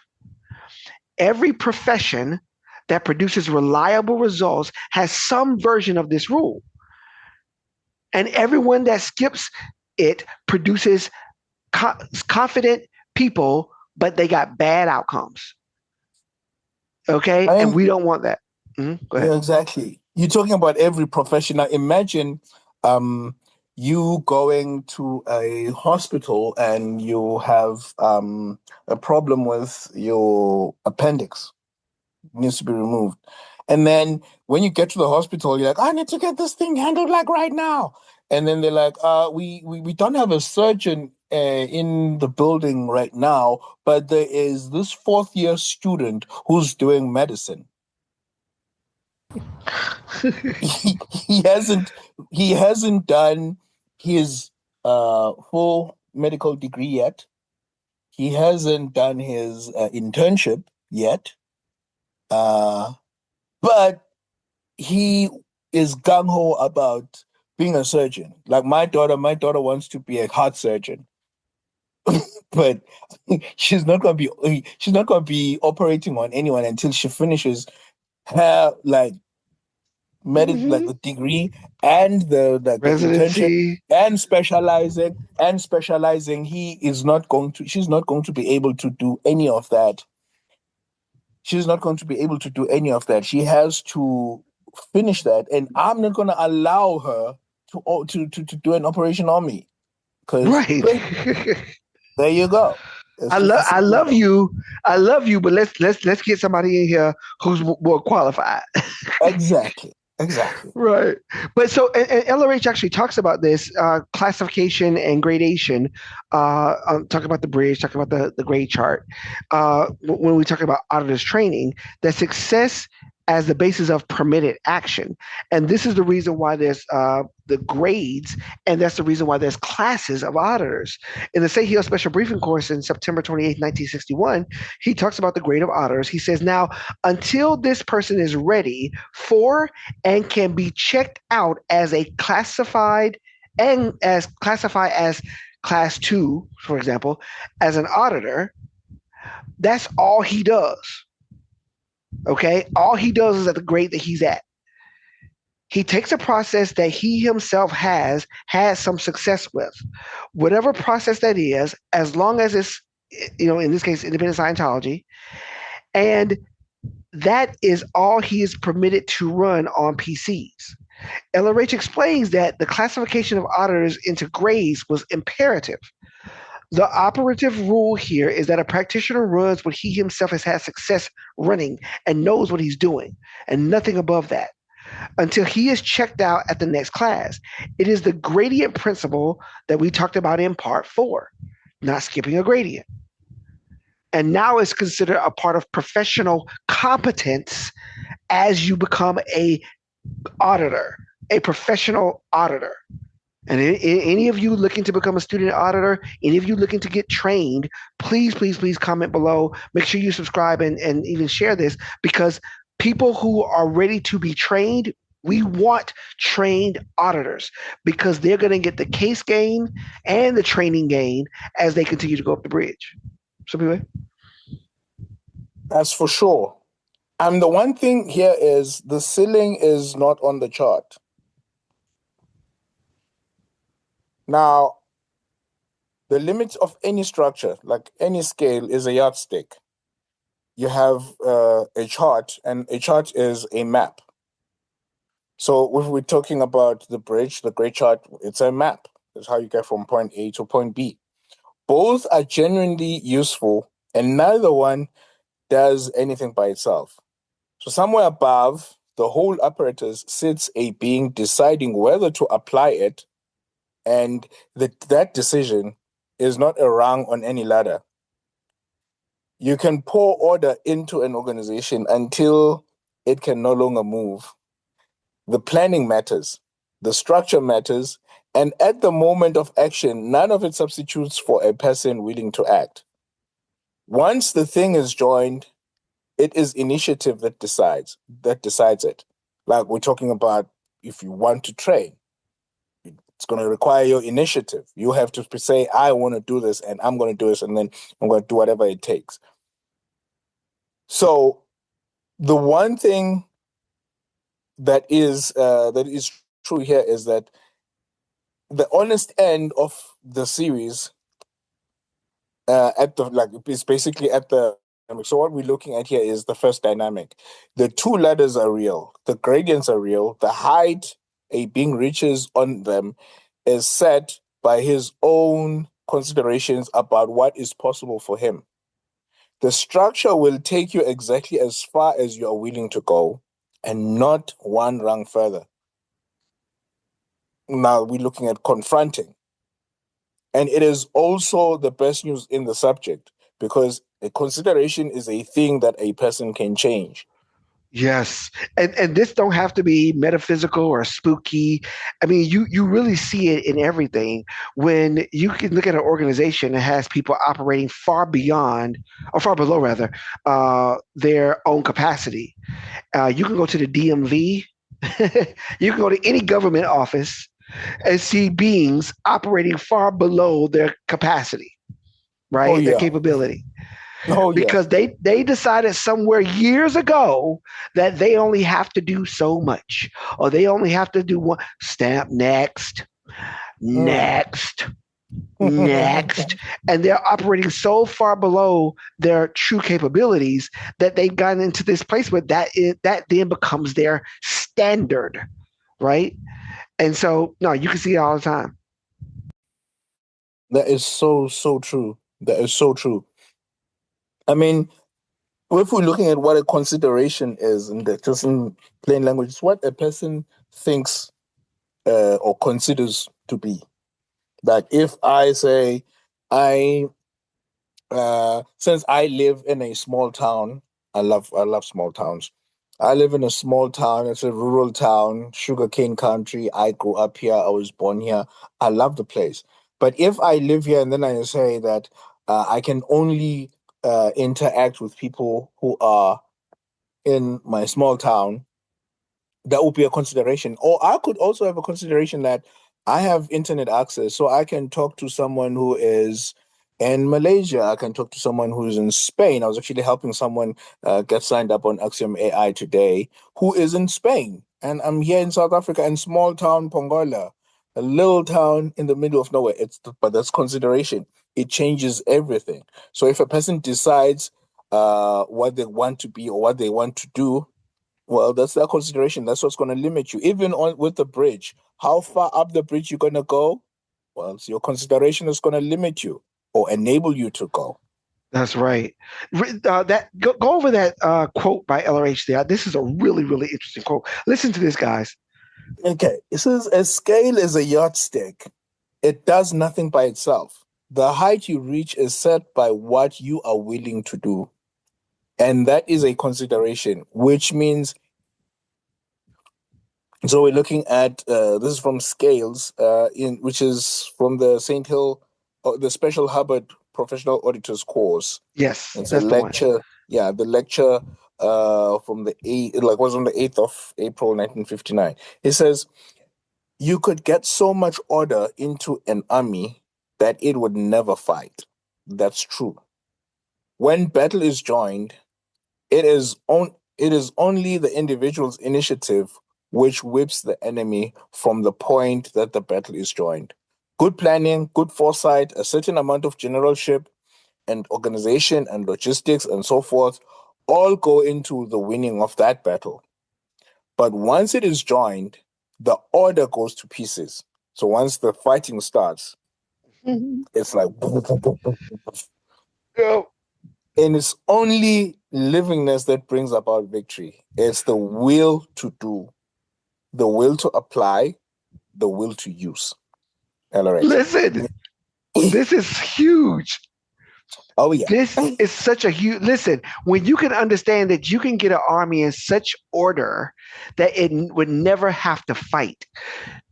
[SPEAKER 2] Every profession that produces reliable results has some version of this rule. And everyone that skips it produces confident people, but they got bad outcomes. Okay? And we don't want that. Go ahead.
[SPEAKER 3] Yeah, exactly. You're talking about every professional. Imagine you going to a hospital and you have a problem with your appendix. It needs to be removed. And then when you get to the hospital, you're like, I need to get this thing handled like right now. And then they're like, we don't have a surgeon in the building right now, but there is this fourth year student who's doing medicine. he hasn't done his full medical degree yet. He hasn't done his internship yet, but he is gung ho about being a surgeon. Like my daughter wants to be a heart surgeon, but she's not gonna be operating on anyone until she finishes her
[SPEAKER 2] Mhm.
[SPEAKER 3] the degree and the internship
[SPEAKER 2] Residency.
[SPEAKER 3] and specializing. She's not going to be able to do any of that. She's not going to be able to do any of that. She has to finish that, and I'm not going to allow her to do an operation on me because
[SPEAKER 2] Right.
[SPEAKER 3] there you go. It's
[SPEAKER 2] I
[SPEAKER 3] just
[SPEAKER 2] love
[SPEAKER 3] as
[SPEAKER 2] I
[SPEAKER 3] simple as
[SPEAKER 2] love
[SPEAKER 3] that.
[SPEAKER 2] you. I love you, but let's get somebody in here who's more qualified.
[SPEAKER 3] Exactly.
[SPEAKER 2] Right. But so, and LRH actually talks about this classification and gradation. Talk about the bridge, talk about the grade chart. When we talk about auditors training, that success as the basis of permitted action. And this is the reason why there's the grades, and that's the reason why there's classes of auditors. In the Say Heal Special Briefing course in September 28th, 1961, he talks about the grade of auditors. He says, now, until this person is ready for and can be checked out as a classified and as classified as class 2, for example, as an auditor, that's all he does. Okay? All he does is at the grade that he's at. He takes a process that he himself has had some success with. Whatever process that is, as long as it's, in this case, independent Scientology, and that is all he is permitted to run on PCs. LRH explains that the classification of auditors into grades was imperative. The operative rule here is that a practitioner runs what he himself has had success running and knows what he's doing, and nothing above that, until he is checked out at the next class. It is the gradient principle that we talked about in part 4, not skipping a gradient. And now it's considered a part of professional competence as you become a auditor, a professional auditor. And any of you looking to become a student auditor, any of you looking to get trained, please comment below. Make sure you subscribe and even share this, because people who are ready to be trained, we want trained auditors because they're going to get the case gain and the training gain as they continue to go up the bridge. So, anyway.
[SPEAKER 3] That's for sure. And the one thing here is the ceiling is not on the chart. Now, the limit of any structure, like any scale, is a yardstick. You have a chart, and a chart is a map. So if we're talking about the bridge, the great chart, it's a map. It's how you get from point A to point B. Both are genuinely useful, and neither one does anything by itself. So somewhere above, the whole apparatus sits a being deciding whether to apply it, and that decision is not a rung on any ladder. You can pour order into an organization until it can no longer move. The planning matters, the structure matters, and at the moment of action, none of it substitutes for a person willing to act. Once the thing is joined, it is initiative that decides it. Like we're talking about, if you want to train, it's going to require your initiative. You have to say, I want to do this, and I'm going to do this, and then I'm going to do whatever it takes. So the one thing that is true here is that the honest end of the series is basically at the. So what we're looking at here is the first dynamic. The two ladders are real. The gradients are real. The height a being reaches on them is set by his own considerations about what is possible for him. The structure will take you exactly as far as you are willing to go, and not one rung further. Now we're looking at confronting. And it is also the best news in the subject because a consideration is a thing that a person can change.
[SPEAKER 2] Yes. And this don't have to be metaphysical or spooky. I mean, you really see it in everything when you can look at an organization that has people operating far beyond, or far below rather, their own capacity. You can go to the DMV, you can go to any government office and see beings operating far below their capacity,
[SPEAKER 3] Oh
[SPEAKER 2] right? Their
[SPEAKER 3] yeah.
[SPEAKER 2] capability.
[SPEAKER 3] Oh yeah.
[SPEAKER 2] Because they decided somewhere years ago that they only have to do so much, or they only have to do one stamp next,
[SPEAKER 3] Mm.
[SPEAKER 2] next, next, and they're operating so far below their true capabilities that they've gotten into this place where that then becomes their standard, right? And so, no, you can see it all the time.
[SPEAKER 3] That is so true. That is so true. I mean, if we're looking at what a consideration is, and just in plain language, it's what a person thinks or considers to be. Like if I say, I since I live in a small town, I love small towns. I live in a small town. It's a rural town, sugarcane country. I grew up here. I was born here. I love the place. But if I live here and then I say that I can only interact with people who are in my small town, that would be a consideration. Or I could also have a consideration that I have internet access, so I can talk to someone who is in Malaysia. I can talk to someone who's in Spain. I was actually helping someone get signed up on Axiom AI today who is in Spain. And I'm here in South Africa in small town Pongola, a little town in the middle of nowhere. But that's consideration. It changes everything. So if a person decides what they want to be or what they want to do, well, that's that consideration. That's what's going to limit you. Even on with the bridge, how far up the bridge you're going to go? Well, it's your consideration is going to limit you or enable you to go.
[SPEAKER 2] That's right. Go over that quote by LRH there. This is a really, really interesting quote. Listen to this, guys.
[SPEAKER 3] Okay, it says a scale is a yardstick. It does nothing by itself. The height you reach is set by what you are willing to do. And that is a consideration, which means so we're looking at this is from Scales, in which is from the St. Hill, the Special Hubbard Professional Auditors course.
[SPEAKER 2] Yes,
[SPEAKER 3] It's a
[SPEAKER 2] that's the one.
[SPEAKER 3] lecture. Yeah, the lecture from the was on the 8th of April 1959. It says you could get so much order into an army that it would never fight. That's true. When battle is joined, it is only the individual's initiative which whips the enemy from the point that the battle is joined. Good planning, good foresight, a certain amount of generalship and organization and logistics and so forth all go into the winning of that battle. But once it is joined, the order goes to pieces. So once the fighting starts,
[SPEAKER 2] Mhm.
[SPEAKER 3] it's like
[SPEAKER 2] Go.
[SPEAKER 3] and it's only livingness that brings about victory. It's the will to do, the will to apply, the will to use. LRH.
[SPEAKER 2] Listen, this is huge.
[SPEAKER 3] Oh yeah.
[SPEAKER 2] This is such a huge listen. When you can understand that you can get an army in such order that it would never have to fight.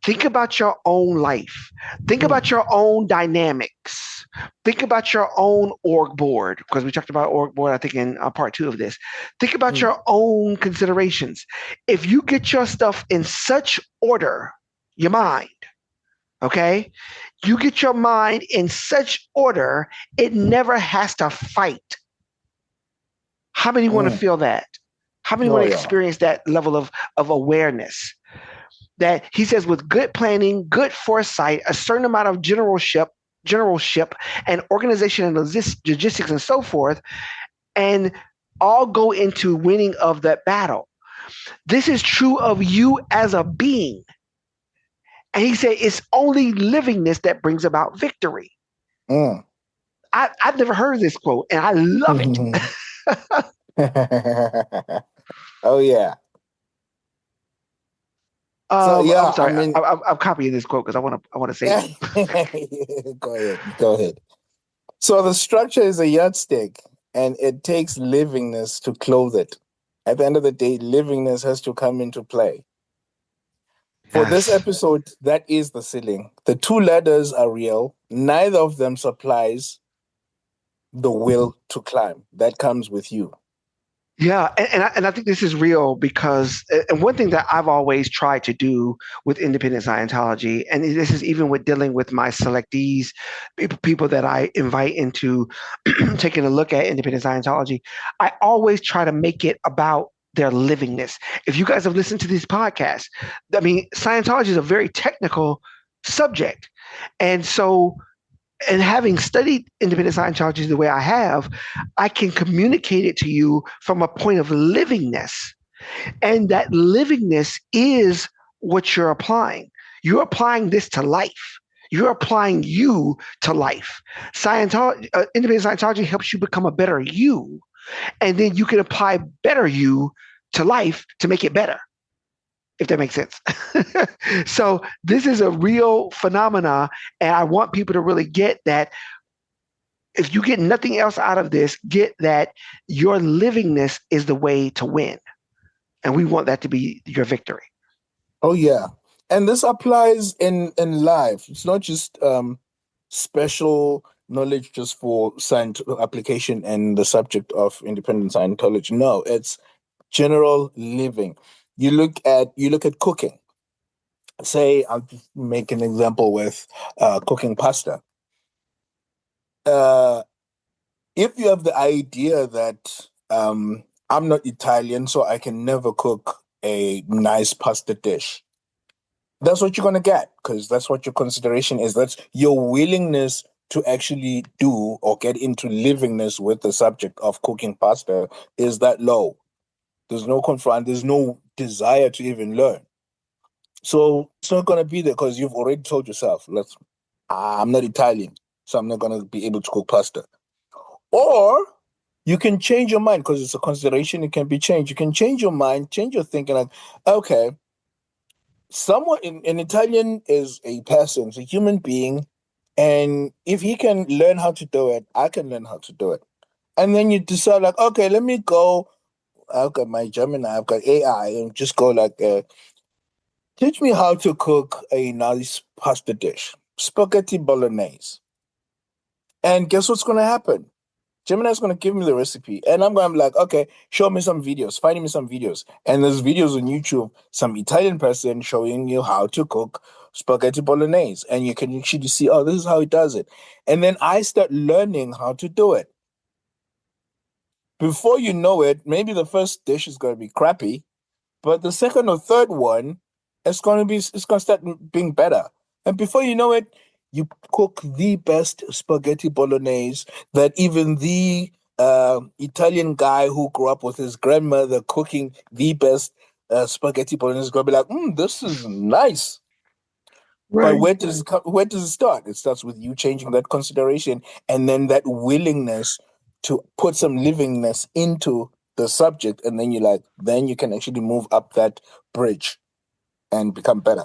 [SPEAKER 2] Think about your own life. Think about your own dynamics. Think about your own org board, because we talked about org board, I think, in part 2 of this. Think about your own considerations. If you get your stuff in such order, your mind, okay, you get your mind in such order, it never has to fight. How many want to feel that? How many want
[SPEAKER 3] Oh
[SPEAKER 2] to
[SPEAKER 3] yeah.
[SPEAKER 2] experience that level of awareness? That he says with good planning, good foresight, a certain amount of generalship and organization and logistics and so forth, and all go into winning of that battle. This is true of you as a being. And he said it's only livingness that brings about victory.
[SPEAKER 3] Mm.
[SPEAKER 2] I've never heard this quote, and I love it.
[SPEAKER 3] Oh yeah. So
[SPEAKER 2] I'm
[SPEAKER 3] yeah, I
[SPEAKER 2] sorry.
[SPEAKER 3] mean,
[SPEAKER 2] I'm copying this quote because I want to say it.
[SPEAKER 3] go ahead. So the structure is a yardstick, and it takes livingness to clothe it. At the end of the day, livingness has to come into play. For this
[SPEAKER 2] Yes.
[SPEAKER 3] episode, that is the ceiling. The two ladders are real. Neither of them supplies the will to climb. That comes with you.
[SPEAKER 2] Yeah, and I think this is real because, and one thing that I've always tried to do with independent Scientology, and this is even with dealing with my selectees, people that I invite into taking a look at independent Scientology, I always try to make it about their livingness. If you guys have listened to this podcast, I mean, Scientology is a very technical subject. And so, and having studied independent Scientology the way I have, I can communicate it to you from a point of livingness. And that livingness is what you're applying. You're applying this to life. You're applying you to life. Scientology, independent Scientology helps you become a better you. And then you can apply better you to life to make it better, if that makes sense. So this is a real phenomena. And I want people to really get that if you get nothing else out of this, get that your livingness is the way to win. And we want that to be your victory.
[SPEAKER 3] Oh yeah. And this applies in life. It's not just special knowledge just for science application and the subject of independent Scientology. No, it's general living. You look at cooking. Say I'll just make an example with cooking pasta. Uh, if you have the idea that I'm not Italian, so I can never cook a nice pasta dish, that's what you're going to get because that's what your consideration is. That's your willingness to actually do or get into livingness with the subject of cooking pasta is that low. There's no confront, there's no desire to even learn. So it's not going to be there because you've already told yourself, I'm not Italian, so I'm not going to be able to cook pasta. Or you can change your mind because it's a consideration. It can be changed. You can change your mind, change your thinking. Like, okay, someone in Italian is a person, it's a human being, and if he can learn how to do it, I can learn how to do it. And then you decide, like, okay, let me go. I've got my Gemini, I've got AI, and just go like, teach me how to cook a nice pasta dish, spaghetti bolognese. And guess what's going to happen? Gemini's going to give me the recipe, and I'm going to be like, okay, show me some videos, find me some videos. And there's videos on YouTube, some Italian person showing you how to cook spaghetti bolognese. And you can actually see, oh, this is how he does it. And then I start learning how to do it. Before you know it, maybe the first dish is going to be crappy, but the second or third one, it's going to start being better. And before you know it, you cook the best spaghetti bolognese that even the Italian guy who grew up with his grandmother cooking the best spaghetti bolognese is going to be like, this is nice. But
[SPEAKER 2] Right.
[SPEAKER 3] where does it start? It starts with you changing that consideration and then that willingness to put some livingness into the subject, and then you can actually move up that bridge and become better.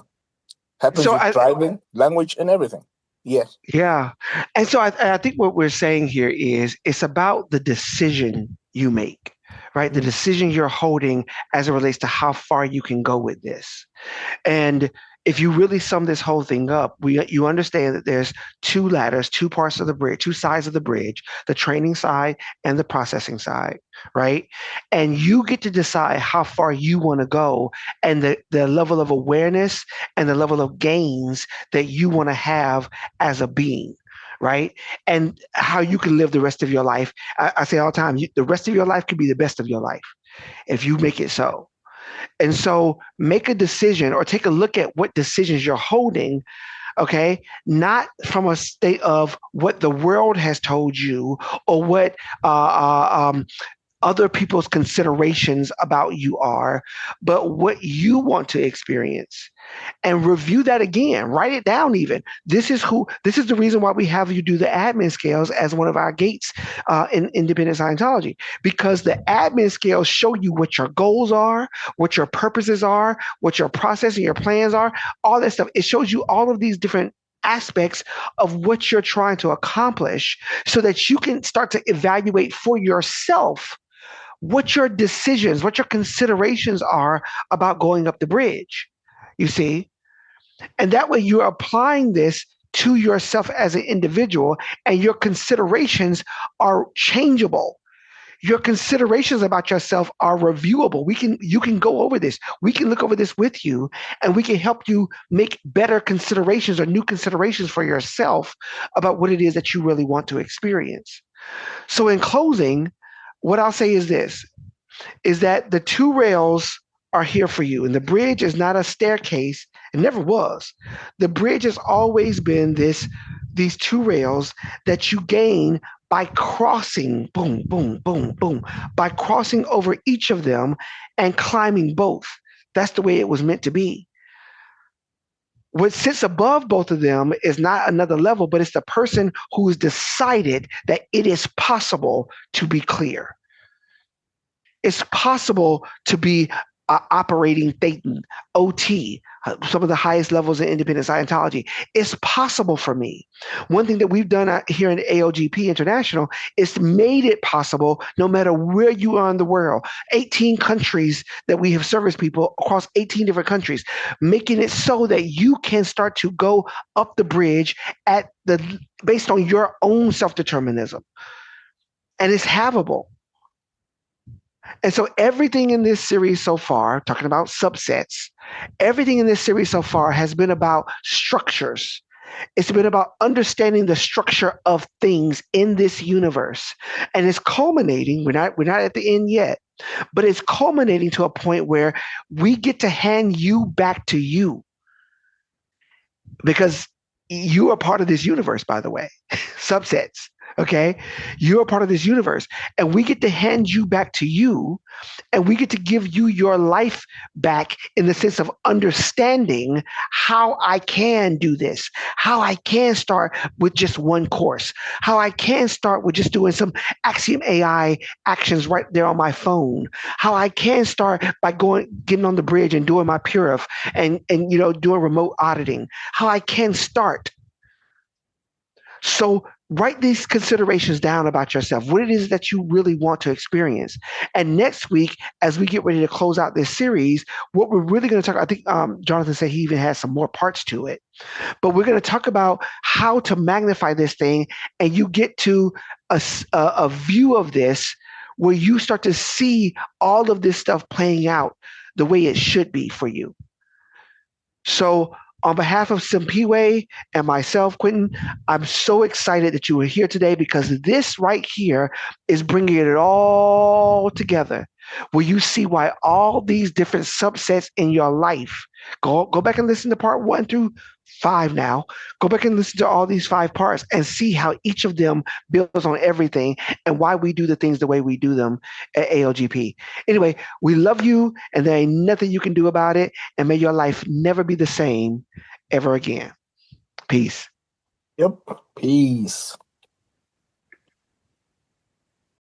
[SPEAKER 3] Happens
[SPEAKER 2] So
[SPEAKER 3] with driving, language, and everything. Yes.
[SPEAKER 2] yeah. And so I think what we're saying here is it's about the decision you make, right? The
[SPEAKER 3] Mm.
[SPEAKER 2] decision you're holding as it relates to how far you can go with this. And if you really sum this whole thing up, you understand that there's two ladders, two parts of the bridge, two sides of the bridge, the training side and the processing side, right? And you get to decide how far you want to go and the level of awareness and the level of gains that you want to have as a being. Right. And how you can live the rest of your life. I say all the time, the rest of your life could be the best of your life if you make it so. And so make a decision or take a look at what decisions you're holding, okay? Not from a state of what the world has told you or what other people's considerations about you are, but what you want to experience. And review that again, write it down even. This is the reason why we have you do the admin scales as one of our gates in independent Scientology, because the admin scales show you what your goals are, what your purposes are, what your process and your plans are, all that stuff. It shows you all of these different aspects of what you're trying to accomplish so that you can start to evaluate for yourself what your decisions, what your considerations are about going up the bridge. You see? And that way you're applying this to yourself as an individual, and your considerations are changeable. Your considerations about yourself are reviewable. You can go over this. We can look over this with you, and we can help you make better considerations or new considerations for yourself about what it is that you really want to experience. So in closing, what I'll say is this, is that the two rails are here for you. And the bridge is not a staircase. It never was. The bridge has always been these two rails that you gain by crossing, boom, boom, boom, boom, by crossing over each of them and climbing both. That's the way it was meant to be. What sits above both of them is not another level, but it's the person who has decided that it is possible to be clear. It's possible to be operating Thetan, OT, some of the highest levels in independent Scientology. It's possible for me. One thing that we've done here in ALGP International is made it possible no matter where you are in the world. 18 countries that we have serviced people across 18 different countries, making it so that you can start to go up the bridge based on your own self-determinism. And it's havable. And so everything in this series so far, talking about subsets, everything in this series so far has been about structures. It's been about understanding the structure of things in this universe. And it's culminating, we're not at the end yet, but it's culminating to a point where we get to hand you back to you. Because you are part of this universe, by the way, subsets. Okay, you're a part of this universe, and we get to hand you back to you, and we get to give you your life back in the sense of understanding how I can do this, how I can start with just one course, how I can start with just doing some Axiom AI actions right there on my phone, how I can start by getting on the bridge and doing my Purif and doing remote auditing, how I can start. So write these considerations down about yourself, what it is that you really want to experience. And next week, as we get ready to close out this series, what we're really going to talk, I think Jonathan said he even has some more parts to it, but we're going to talk about how to magnify this thing, and you get to a view of this where you start to see all of this stuff playing out the way it should be for you. So on behalf of Simphiwe and myself, Quenton, I'm so excited that you are here today, because this right here is bringing it all together, where you see why all these different subsets in your life, go back and listen to part 1 through 5 now. Go back and listen to all these 5 parts and see how each of them builds on everything and why we do the things the way we do them at ALGP. Anyway, we love you, and there ain't nothing you can do about it. And may your life never be the same ever again. Peace.
[SPEAKER 3] Yep. Peace.